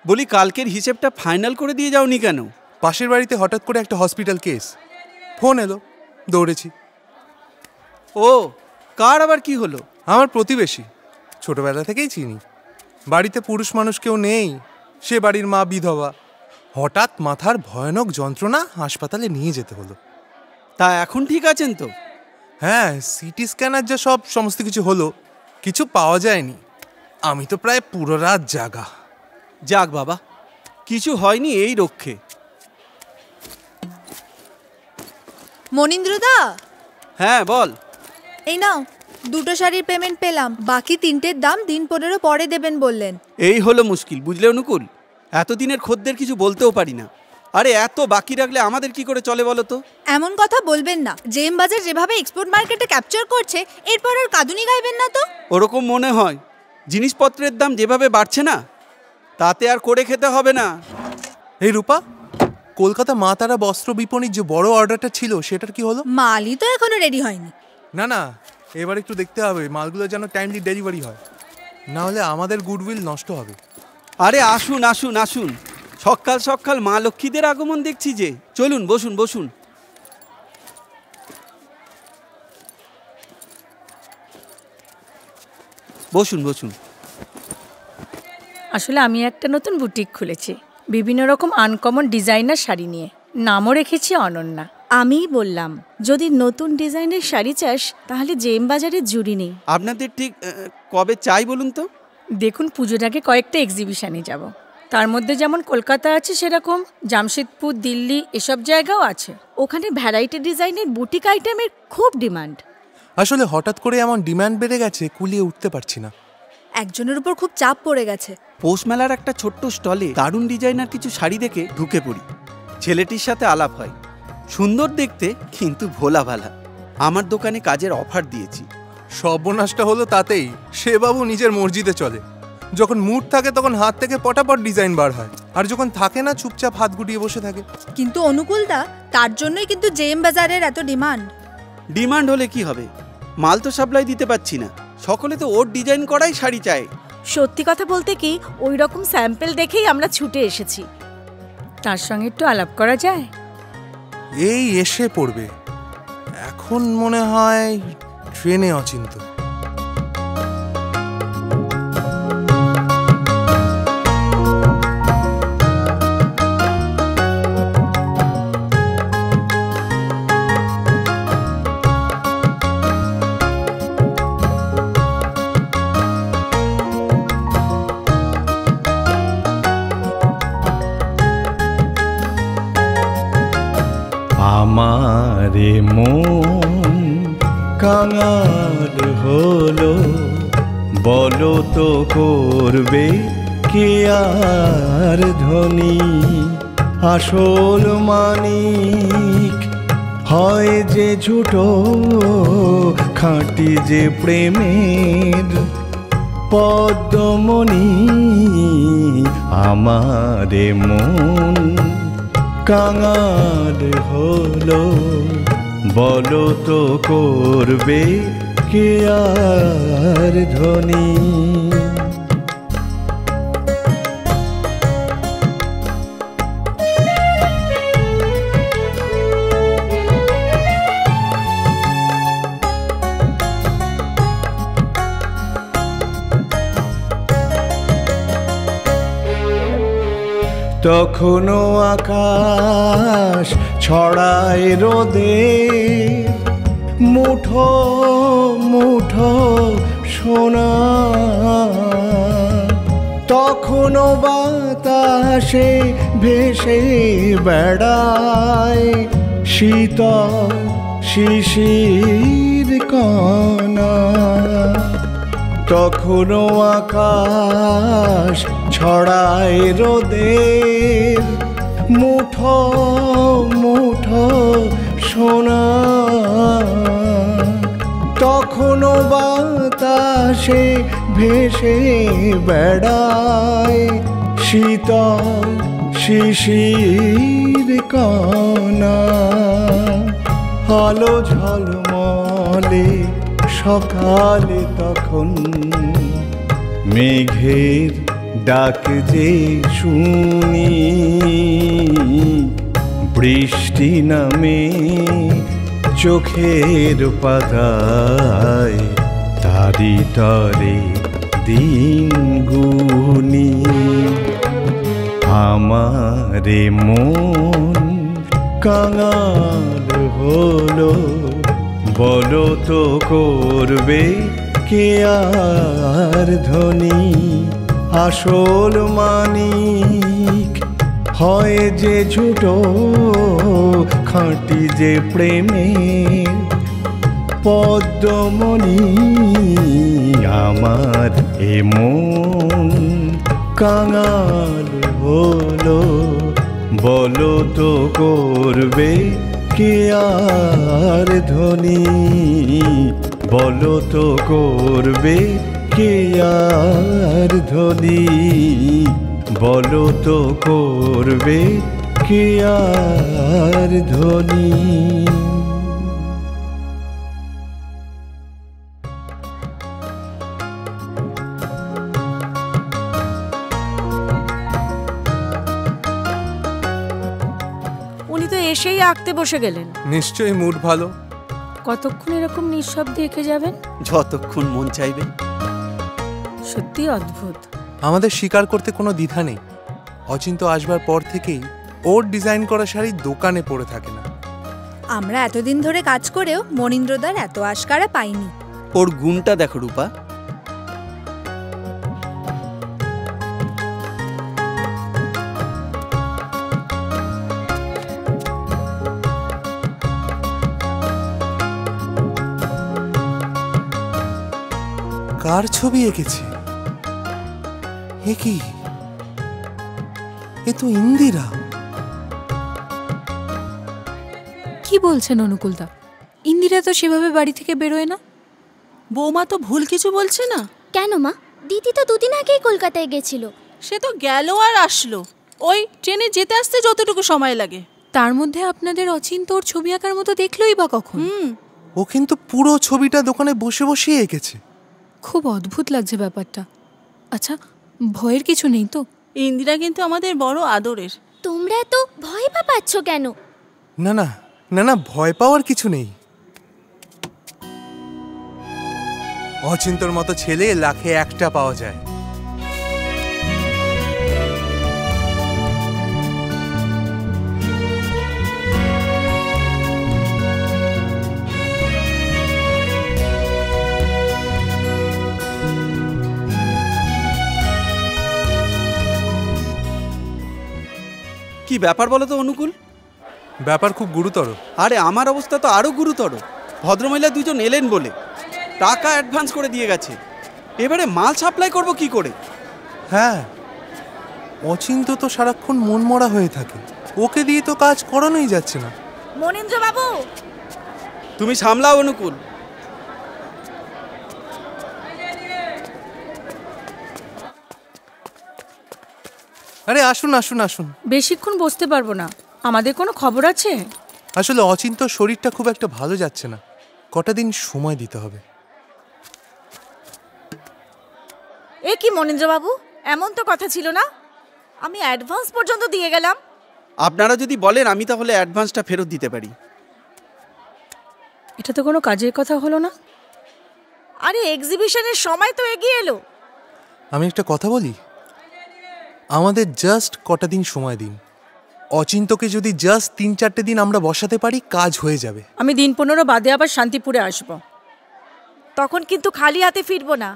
বলি কালকের হিসেবটা ফাইনাল করে দিয়ে যাওনি কেন? পাশের বাড়িতে হঠাৎ করে একটা হসপিটাল কেস, ফোন এলো, দৌড়েছি। ও, কার আবার কি হলো? আমার প্রতিবেশী, ছোটবেলা থেকেই চিনি। বাড়িতে পুরুষ মানুষ কেউ নেই, সে বাড়ির মা বিধবা। হঠাৎ মাথার ভয়ানক যন্ত্রণা, হাসপাতালে নিয়ে যেতে হলো। তা এখন ঠিক আছেন তো? হ্যাঁ, সিটি স্ক্যানার যা সব সমস্ত কিছু হলো, কিছু পাওয়া যায়নি। আমি তো প্রায় পুরো রাত জাগা। যাক বাবা, কিছু হয়নি এই রক্ষে। মনীন্দ্রদা। হ্যাঁ বল। এই নাও, 2টো শাড়ির পেমেন্ট পেলাম, বাকি 3টের দাম দিন 15 পরে দেবেন বললেন। এই হলো মুশকিল, বুঝলে অনুকূল? এতদিনের খদ্দের কিছু বলতেও পারি না। আরে এত বাকি রাখলে আমাদের কি করে চলে বলো তো? এমন কথা বলবেন না। জেএম বাজার যেভাবে এক্সপোর্ট মার্কেটে ক্যাপচার করছে, এরপর আর কাঁদুনি গাইবেন না তো। ওরকম মনে হয়। জিনিসপত্রের দাম যেভাবে বাড়ছে না, তাতে আর করে খেতে হবে না। এই রূপা, কলকাতা মা তারা বস্ত্র বিপণীর যে বড় অর্ডারটা ছিল, সেটার কি হলো? মালই তো এখনো রেডি হয়নি। না না, এবার একটু দেখতে হবে মালগুলো যেন টাইমলি ডেলিভারি হয়, না হলে আমাদের গুডউইল নষ্ট হবে। আরে আসুন আসুন আসুন, সকাল সকাল মা লক্ষ্মীদের আগমন দেখছি যে। চলুন, বসুন বসুন। বসুন বসুন। আসলে আমি একটা নতুন বুটিক খুলেছি, বিভিন্ন রকম আনকমন ডিজাইনার শাড়ি নিয়ে। নামও রেখেছি অনন্যা। আমিই বললাম, যদি নতুন ডিজাইনের শাড়ি চাস তাহলে জেএম বাজারের জুড়ি নেই। আপনাদের ঠিক কবে চাই বলুন তো? দেখুন, পুজোর আগে কয়েকটা এক্সিবিশনে যাব। তার মধ্যে যেমন কলকাতা আছে, সেরকম জামশেদপুর, দিল্লি এসব জায়গাও আছে। ওখানে ভ্যারাইটি ডিজাইনের বুটিক আইটেমের খুব ডিমান্ড। আসলে হঠাৎ করে এমন ডিমান্ড বেড়ে গেছে, কুলিয়ে উঠতে পারছি না। একজনের উপর খুব চাপ পড়ে গেছে। পৌষ মেলার একটা ছোট্ট স্টলে দারুণ ডিজাইনার কিছু শাড়ি দেখে ঢুকে পড়ি। ছেলেটির সাথে আলাপ হয়, সুন্দর দেখতে কিন্তু ভোলা ভালা। আমার দোকানে কাজের অফার দিয়েছি। সর্বনাশটা হলো তাতেই, সে বাবু নিজের মর্জিতে চলে। যখন মুড থাকে তখন হাত থেকে পটাপট ডিজাইন বার হয়, আর যখন থাকে না চুপচাপ হাত গুটিয়ে বসে থাকে। কিন্তু অনুকূলদা, তার জন্যই কিন্তু জেএম বাজারের এত ডিমান্ড। ডিমান্ড হলে কি হবে? মাল তো সাপ্লাই দিতে পারছি না। সকলে তো ওর ডিজাইন করাই শাড়ি চায়। সত্যি কথা বলতে কি, ওই রকম স্যাম্পল দেখেই আমরা ছুটে এসেছি। তার সঙ্গে একটু আলাপ করা যায়? এই এসে পড়বে, এখন মনে হয় ট্রেনে অচিন্ত। আমারে মন কাঙাল হলো, বলো তো করবে কে আর ধনী? আসল মানিক হয় যে ঝুটো, খাঁটি যে প্রেমের পদ্মমণি। আমারে মন কাঙাল হলো, বলো তো করবে কে আর ধনী? তখনও আকাশ ছড়ায় রোদে, মুঠো মুঠো সোনা। তখনও বাতাসে ভেসে বেড়ায় শীতল শিশির কণা। তখনও আকাশ ছড়ায় রোদের মুঠো মুঠো সোনা। তখনও বাতাসে ভেসে বেড়ায় শীতল শিশির কণা। আলো ঝলমলে সকালে তখন মেঘের ডাক যে শুনি, বৃষ্টি নামে চোখের পাতায়, তারি তরে দিন গুনি। আমারে মন কাঙাল হলো, বলো তো করবে কে আর ধনী? আসল মানিক হয় যে ঝুটো, খাঁটি যে প্রেমের পদ্মমণি। আমার এ মন কাঙাল হলো, বলো তো করবে কে আর ধনী? বলো তো করবে কে আর ধনী? বলো তো করবে কে আর ধনী? উনি তো এসেই আঁকতে বসে গেলেন। নিশ্চয়ই মুড ভালো। কতক্ষণ এরকম নিঃশব্দে এঁকে যাবেন? যতক্ষণ মন চাইবে। সত্যি অদ্ভুত। আমাদের স্বীকার করতে কোনো দ্বিধা নেই, অচিন্ত আসবার পর থেকেই ওর ডিজাইন করা শাড়ি দোকানে পড়ে থাকে না। আমরা এতদিন ধরে কাজ করেও মনীন্দ্রদার এত আশকারা পাইনি। ওর গুণটা দেখো রূপা। কার ছবি এঁকেছে? এ কি? এ তো ইন্দিরা। কি বলছেন অনুকূলদা? ইন্দিরা তো সেভাবে বাড়ি থেকে বেরোয় না। বৌমা তো ভুল কিছু বলছে না? কেন মা, দিদি তো দুদিন আগেই কলকাতায় গেছিল। সে তো গেল আর আসলো, ওই ট্রেনে যেতে আসতে যতটুকু সময় লাগে। তার মধ্যে আপনাদের অচিন্ত ওর ছবি আঁকার মতো দেখলোই বা কখন? ও কিন্তু পুরো ছবিটা দোকানে বসে বসে এঁকেছে। খুব অদ্ভুত লাগছে ব্যাপারটা। আচ্ছা, ভয়ের কিছু নেই তো? ইন্দিরা কিন্তু আমাদের বড় আদরের। তোমরা এত ভয় পাচ্ছ কেন? না না না না, ভয় পাওয়ার কিছু নেই। অচিন্তর মতো ছেলে লাখে একটা পাওয়া যায়। কি ব্যাপার বলো তো অনুকূল? ব্যাপার খুব গুরুতর। আরে আমার অবস্থা তো আরো গুরুতর। ভদ্রমহিলা দুজন এলেন বলে টাকা অ্যাডভান্স করে দিয়ে গেছে, এবারে মাল সাপ্লাই করব কি করে? হ্যাঁ, অচিন্ত তো সারাক্ষণ মনমরা হয়ে থাকে, ওকে দিয়ে তো কাজ করানোই যাচ্ছে না। মনীন্দ্র বাবু, তুমি সামলাও অনুকূল। আরে আসুন আসুন আসুন। বেশিক্ষণ বসতে পারবো না, আমাদের কোনো খবর আছে? আসলে অচিন্তর শরীরটা খুব একটা ভালো যাচ্ছে না, কটা দিন সময় দিতে হবে। এ কি মনীন্দ্র বাবু, এমন তো কথা ছিল না। আমি অ্যাডভান্স পর্যন্ত দিয়ে গেলাম। আপনারা যদি বলেন আমি তাহলে অ্যাডভান্সটা ফেরত দিতে পারি। এটা তো কোনো কাজের কথা হলো না। আরে এক্সিবিশনের সময় তো এগিয়ে এলো। আমি একটা কথা বলি, আমাদের জাস্ট কটা দিন সময় দিন। অচিন্তকে যদি জাস্ট ৩-৪টে দিন আমরা বসাতে পারি, কাজ হয়ে যাবে। আমি দিন 15 বাদে আবার শান্তিপুরে আসব, তখন কিন্তু খালি হাতে ফিরবো না।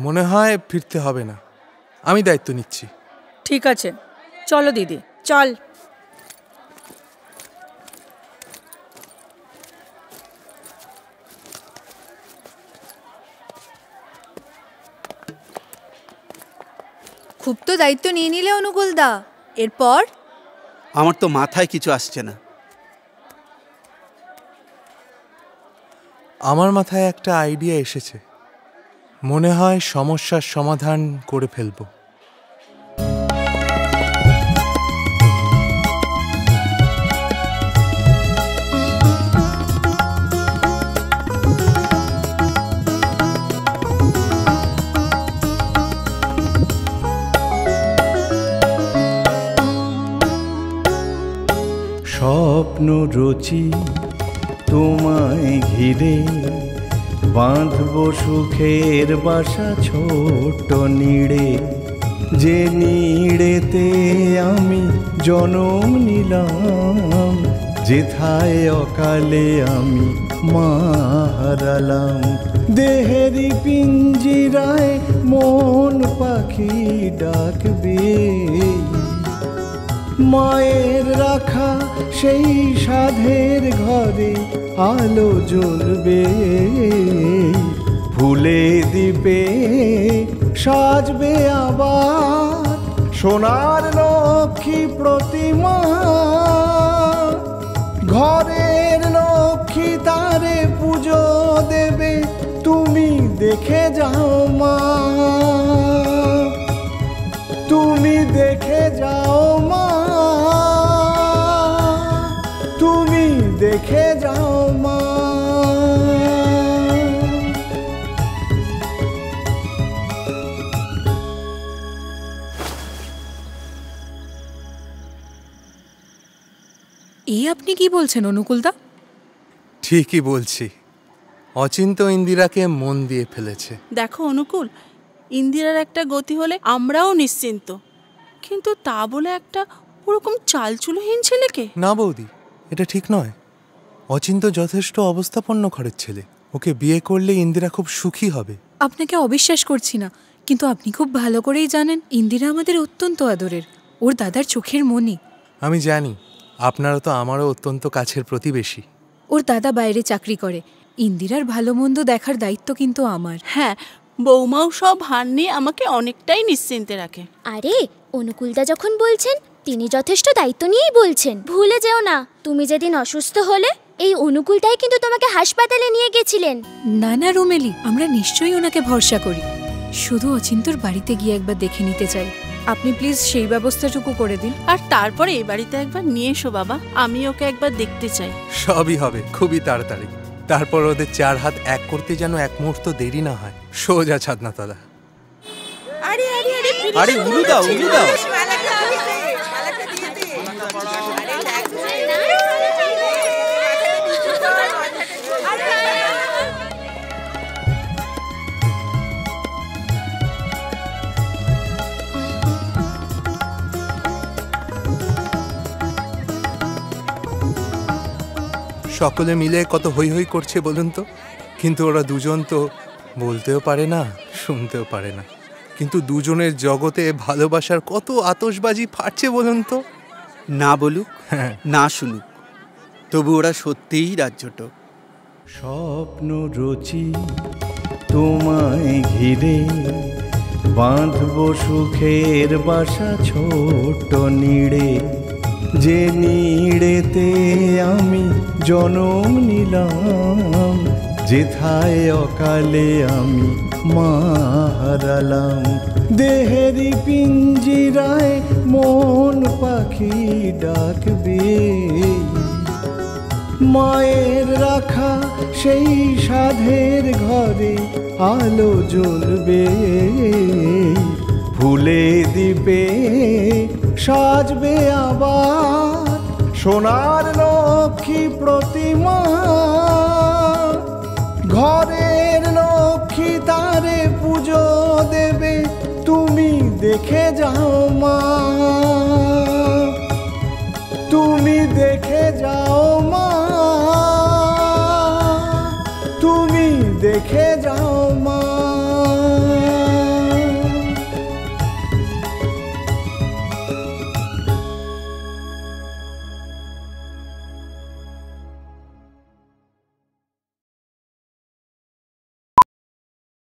মনে হয় ফিরতে হবে না, আমি দায়িত্ব নিচ্ছি। ঠিক আছে, চলো দিদি, চল। খুব তো দায়িত্ব নিয়ে নিলে অনুকূলদা। এরপর? আমার তো মাথায় কিছু আসছে না। আমার মাথায় একটা আইডিয়া এসেছে, মনে হয় সমস্যার সমাধান করে ফেলবো। স্বপ্ন রচি তোমায় ঘিরে, বাঁধব সুখের বাসা ছোট নিড়ে, যে নিড়েতে আমি জনম নিলাম, যেথায় অকালে আমি মা হারালাম। দেহেরি পিঞ্জিরায় মন পাখি ডাকবে, মায়ের রাখা সেই সাধের ঘরে আলো জ্বলবে, ফুলে দ্বীপে সাজবে আবার সোনার লক্ষ্মী প্রতিমা, ঘরের লক্ষ্মী তারে পুজো দেবে, তুমি দেখে যাও মা, তুমি দেখে যাও মা, তুমি দেখে যাও মা। এই আপনি কি বলছেন অনুকূলদা? ঠিকই বলছি, অচিন্ত ইন্দিরাকে মন দিয়ে ফেলেছে। দেখো অনুকূল, ইন্দিরার একটা গতি হলে আমরাও নিশ্চিন্ত, কিন্তু তা বলে একটা ওরকম চালচুলোহীন ছেলেকে। না বৌদি, এটা ঠিক নয়। অচিন্ত যথেষ্ট অবস্থাপন্ন ঘরের ছেলে, ওকে বিয়ে করলে ইন্দিরা খুব সুখী হবে। আপনাকে অবিশ্বাস করছি না, কিন্তু আপনি খুব ভালো করেই জানেন ইন্দিরা আমাদের অত্যন্ত আদরের, ওর দাদার চোখের মনি। আমি জানি, আপনারা তো আমারও অত্যন্ত কাছের প্রতিবেশী। ওর দাদা বাইরে চাকরি করে, ইন্দিরার ভালো মন্দ দেখার দায়িত্ব কিন্তু আমার। হ্যাঁ, বৌমাও সব হার নিয়ে আমাকে অনেকটাই নিশ্চিন্তে রাখে। আরে অনুকূলদা যখন বলছেন তিনি যথেষ্ট দায়িত্ব নিয়েই বলছেন। ভুলে যেও না, তুমি যেদিন অসুস্থ হলে এই অনুকূলটাই কিন্তু তোমাকে হাসপাতালে নিয়ে গেছিলেন। না না রুমেলি, আমরা নিশ্চয়ই ওনাকে ভরসা করি, শুধু অচিন্তর বাড়িতে গিয়ে একবার দেখে নিতে চাই। আপনি প্লিজ সেই ব্যবস্থাটুকু করে দিন। আর তারপরে এই বাড়িতে একবার নিয়ে এসো বাবা, আমি ওকে একবার দেখতে চাই। সবই হবে খুবই তাড়াতাড়ি। তারপর ওদের চার হাত এক করতে যেন এক মুহূর্ত দেরি না হয়। সোজা ছাদনাতলা। আরে উলু দাও, উলু দাও। সকলে মিলে কত হই হই করছে বলুন তো, কিন্তু ওরা দুজন তো বলতেও পারে না, শুনতেও পারে না, কিন্তু দুজনের জগতে ভালোবাসার কত আতশবাজি ফাটছে বলুন তো। না বলুক, না শুনুক, তবু ওরা সত্যিই রাজ্যটক। স্বপ্ন রচি তোমায় ঘিরে, বাঁধব সুখের বাসা ছোট নিড়ে, যে নিড়েতে আমি জনম নিলাম, যেথায় অকালে আমি মা হারালাম। দেহেরি পিঞ্জিরায় মন পাখি ডাকবে, মায়ের রাখা সেই সাধের ঘরে আলো জ্বলবে, ফুলে দ্বীপে সাজবে আবার সোনার লক্ষ্মী প্রতিমা, ঘরের লক্ষ্মী তারে পুজো দেবে, তুমি দেখে যাও মা।